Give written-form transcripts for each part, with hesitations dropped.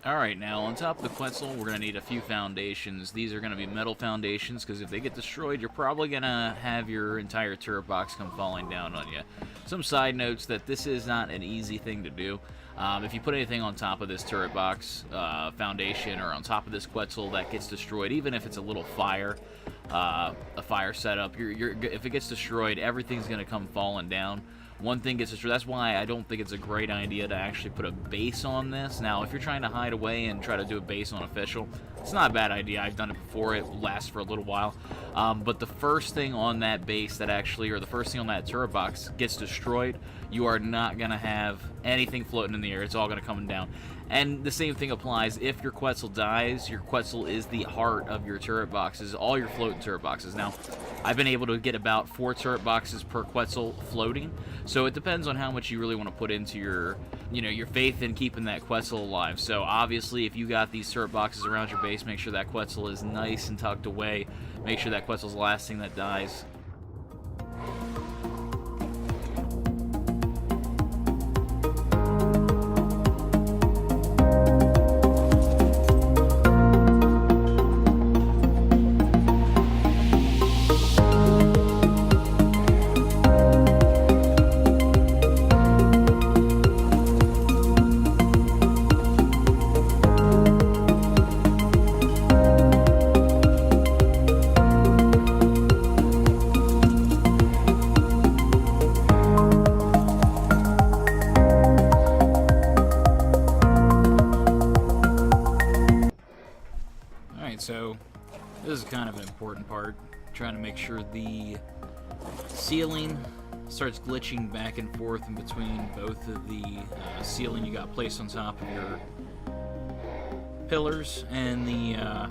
Alright, now on top of the Quetzal, we're going to need a few foundations. These are going to be metal foundations, because if they get destroyed, you're probably going to have your entire turret box come falling down on you. Some side notes that this is not an easy thing to do. If you put anything on top of this turret box foundation or on top of this Quetzal that gets destroyed, even if it's a little fire, a fire setup, if it gets destroyed, everything's going to come falling down. One thing gets destroyed. That's why I don't think it's a great idea to actually put a base on this. Now, if you're trying to hide away and try to do a base on official, it's not a bad idea. I've done it before. It lasts for a little while. But the first thing on that base that actually, or the first thing on that turret box gets destroyed, you are not going to have anything floating in the air. It's all going to come down. And the same thing applies if your Quetzal dies. Your Quetzal is the heart of your turret boxes, all your floating turret boxes. Now, I've been able to get about 4 turret boxes per Quetzal floating, so it depends on how much you really want to put into your, your faith in keeping that Quetzal alive. So obviously, if you got these turret boxes around your base, make sure that Quetzal is nice and tucked away. Make sure that Quetzal's the last thing that dies. So this is kind of an important part, trying to make sure the ceiling starts glitching back and forth in between both of the ceiling you got placed on top of your pillars and the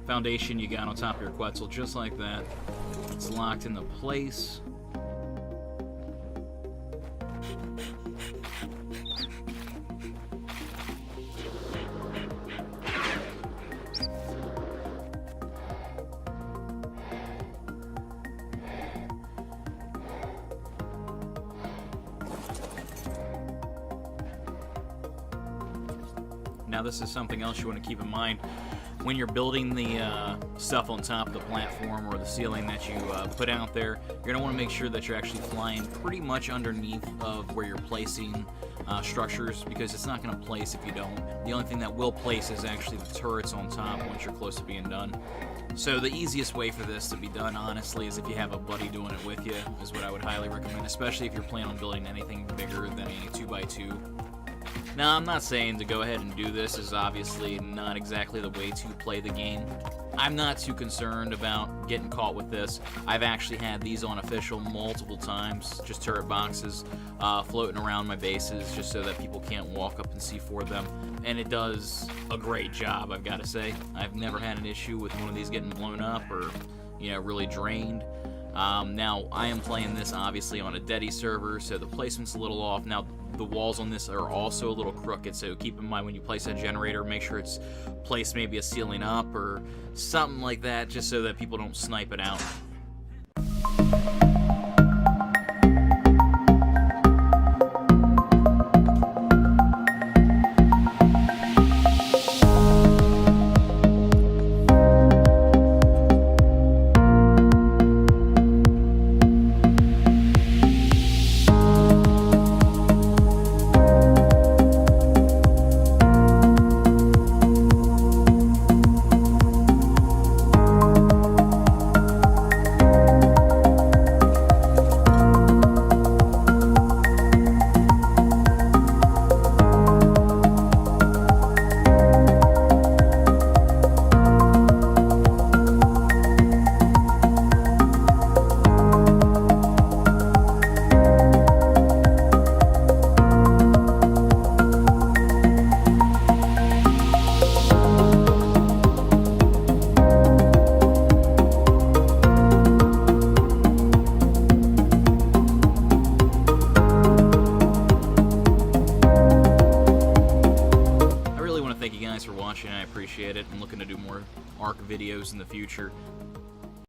foundation you got on top of your Quetzal, just like that. It's locked into place. Now, this is something else you want to keep in mind when you're building the stuff on top of the platform or the ceiling that you put out there. You're going to want to make sure that you're actually flying pretty much underneath of where you're placing structures, because it's not going to place if you don't. The only thing that will place is actually the turrets on top once you're close to being done. So the easiest way for this to be done, honestly, is if you have a buddy doing it with you, is what I would highly recommend, especially if you're planning on building anything bigger than a 2x2. Now, I'm not saying to go ahead and do this. Is obviously not exactly the way to play the game. I'm not too concerned about getting caught with this. I've actually had these on official multiple times, just turret boxes floating around my bases just so that people can't walk up and C4 them. And it does a great job, I've got to say. I've never had an issue with one of these getting blown up or, really drained. Now, I am playing this obviously on a Dedi server, so the placement's a little off. Now, the walls on this are also a little crooked, so keep in mind when you place that generator, make sure it's placed maybe a ceiling up or something like that, just so that people don't snipe it out. For watching, I appreciate it. I'm looking to do more ARK videos in the future.